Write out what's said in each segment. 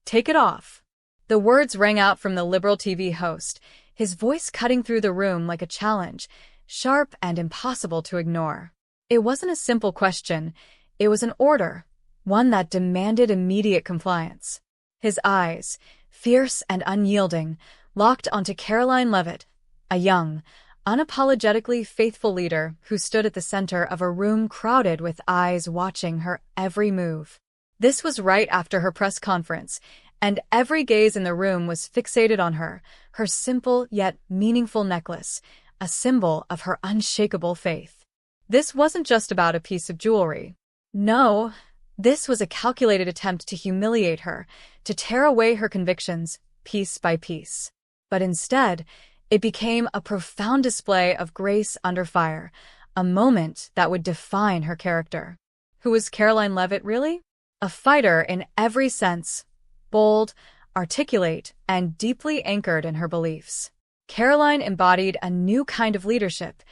Take it off." The words rang out from the liberal TV host, his voice cutting through the room like a challenge, sharp and impossible to ignore. It wasn't a simple question, it was an order, one that demanded immediate compliance. His eyes, fierce and unyielding, locked onto Karoline Leavitt, a young, unapologetically faithful leader who stood at the center of a room crowded with eyes watching her every move. This was right after her press conference, and every gaze in the room was fixated on her simple yet meaningful necklace, a symbol of her unshakable faith. This wasn't just about a piece of jewelry. No, this was a calculated attempt to humiliate her, to tear away her convictions piece by piece. But instead, it became a profound display of grace under fire, a moment that would define her character. Who was Karoline Leavitt really? A fighter in every sense, bold, articulate, and deeply anchored in her beliefs. Karoline embodied a new kind of leadership,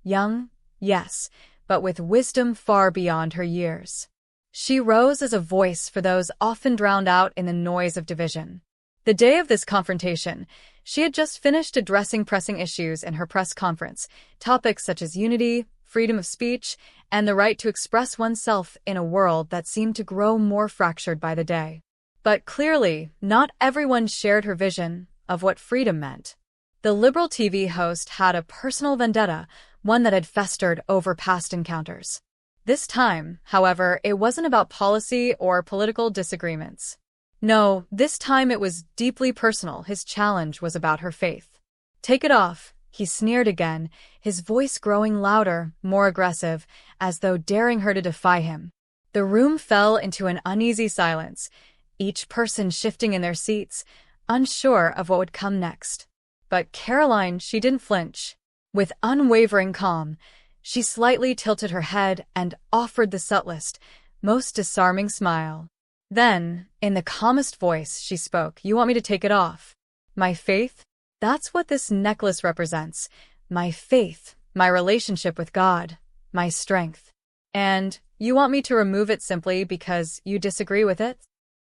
young, yes, but with wisdom far beyond her years. She rose as a voice for those often drowned out in the noise of division. The day of this confrontation, she had just finished addressing pressing issues in her press conference, topics such as unity, freedom of speech, and the right to express oneself in a world that seemed to grow more fractured by the day. But clearly, not everyone shared her vision of what freedom meant. The liberal TV host had a personal vendetta, one that had festered over past encounters. This time, however, it wasn't about policy or political disagreements. No, this time it was deeply personal. His challenge was about her faith. "Take it off," he sneered again, his voice growing louder, more aggressive, as though daring her to defy him. The room fell into an uneasy silence, each person shifting in their seats, unsure of what would come next. But Karoline, she didn't flinch. With unwavering calm, she slightly tilted her head and offered the subtlest, most disarming smile. Then, in the calmest voice, she spoke. "You want me to take it off? My faith? That's what this necklace represents. My faith, my relationship with God, my strength. And you want me to remove it simply because you disagree with it?"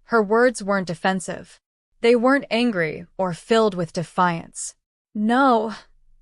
Her words weren't defensive. They weren't angry or filled with defiance. No,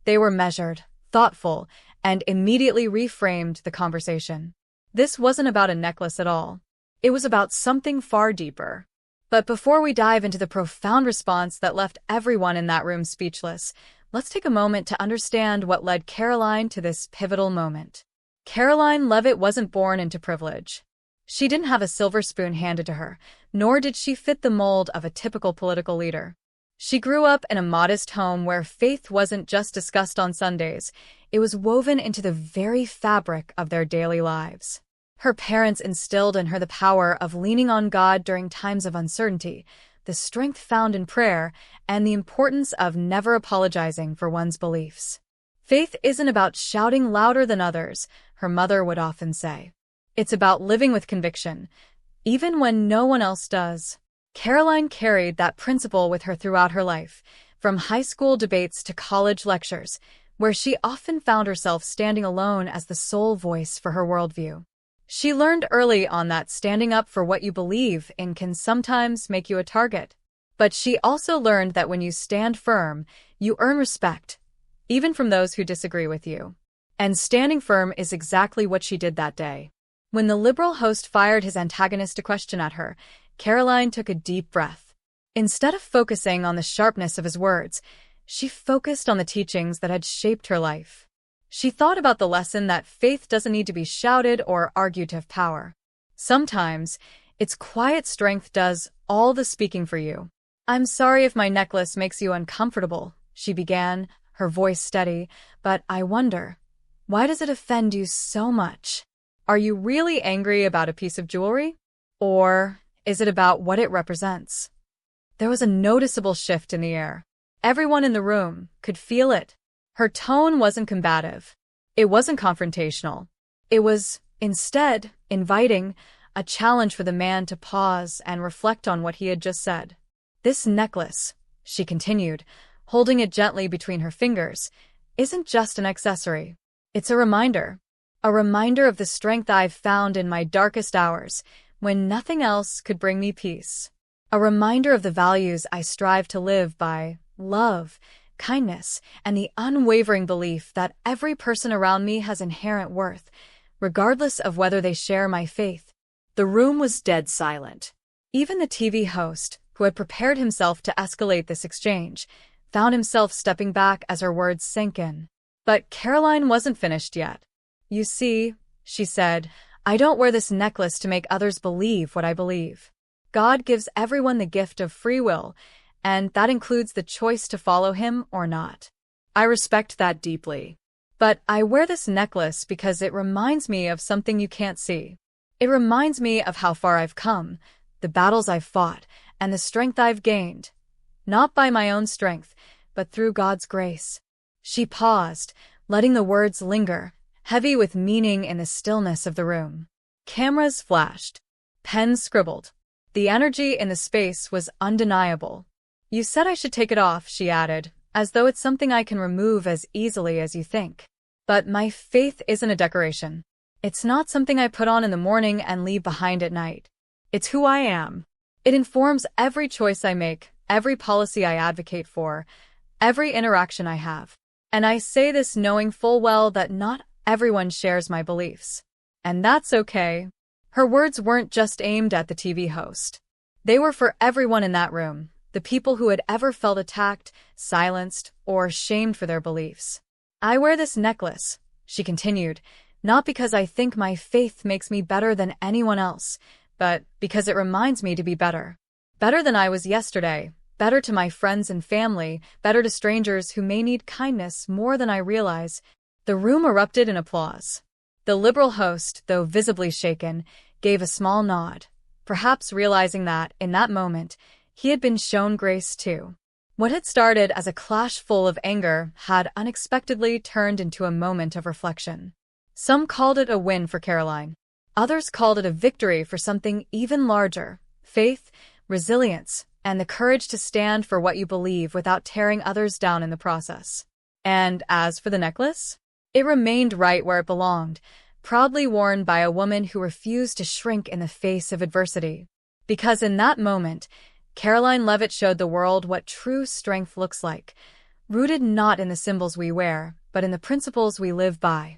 they were measured, thoughtful, and immediately reframed the conversation. This wasn't about a necklace at all. It was about something far deeper. But before we dive into the profound response that left everyone in that room speechless, let's take a moment to understand what led Karoline to this pivotal moment. Karoline Leavitt wasn't born into privilege. She didn't have a silver spoon handed to her, nor did she fit the mold of a typical political leader. She grew up in a modest home where faith wasn't just discussed on Sundays, it was woven into the very fabric of their daily lives. Her parents instilled in her the power of leaning on God during times of uncertainty, the strength found in prayer, and the importance of never apologizing for one's beliefs. "Faith isn't about shouting louder than others," her mother would often say. "It's about living with conviction, even when no one else does." Karoline carried that principle with her throughout her life, from high school debates to college lectures, where she often found herself standing alone as the sole voice for her worldview. She learned early on that standing up for what you believe in can sometimes make you a target. But she also learned that when you stand firm, you earn respect, even from those who disagree with you. And standing firm is exactly what she did that day. When the liberal host fired his antagonist a question at her, Karoline took a deep breath. Instead of focusing on the sharpness of his words, she focused on the teachings that had shaped her life. She thought about the lesson that faith doesn't need to be shouted or argued to have power. Sometimes, its quiet strength does all the speaking for you. "I'm sorry if my necklace makes you uncomfortable," she began, her voice steady, "but I wonder, why does it offend you so much? Are you really angry about a piece of jewelry? Or is it about what it represents?" There was a noticeable shift in the air. Everyone in the room could feel it. Her tone wasn't combative. It wasn't confrontational. It was, instead, inviting, a challenge for the man to pause and reflect on what he had just said. "This necklace," she continued, holding it gently between her fingers, "isn't just an accessory. It's a reminder of the strength I've found in my darkest hours, when nothing else could bring me peace." A reminder of the values I strive to live by: love, kindness, and the unwavering belief that every person around me has inherent worth, regardless of whether they share my faith. The room was dead silent. Even the TV host, who had prepared himself to escalate this exchange, found himself stepping back as her words sank in. But Karoline wasn't finished yet. "You see," she said, "I don't wear this necklace to make others believe what I believe. God gives everyone the gift of free will, and that includes the choice to follow him or not. I respect that deeply. But I wear this necklace because it reminds me of something you can't see. It reminds me of how far I've come, the battles I've fought, and the strength I've gained. Not by my own strength, but through God's grace." She paused, letting the words linger, heavy with meaning in the stillness of the room. Cameras flashed. Pens scribbled. The energy in the space was undeniable. "You said I should take it off," she added, "as though it's something I can remove as easily as you think. But my faith isn't a decoration. It's not something I put on in the morning and leave behind at night. It's who I am. It informs every choice I make, every policy I advocate for, every interaction I have. And I say this knowing full well that not everyone shares my beliefs. And that's okay." Her words weren't just aimed at the TV host. They were for everyone in that room, the people who had ever felt attacked, silenced, or shamed for their beliefs. "I wear this necklace," she continued, "not because I think my faith makes me better than anyone else, but because it reminds me to be better. Better than I was yesterday, better to my friends and family, better to strangers who may need kindness more than I realize." The room erupted in applause. The liberal host, though visibly shaken, gave a small nod, perhaps realizing that, in that moment, he had been shown grace too. What had started as a clash full of anger had unexpectedly turned into a moment of reflection. Some called it a win for Karoline. Others called it a victory for something even larger: faith, resilience, and the courage to stand for what you believe without tearing others down in the process. And as for the necklace, it remained right where it belonged, proudly worn by a woman who refused to shrink in the face of adversity. Because in that moment, Karoline Leavitt showed the world what true strength looks like, rooted not in the symbols we wear, but in the principles we live by.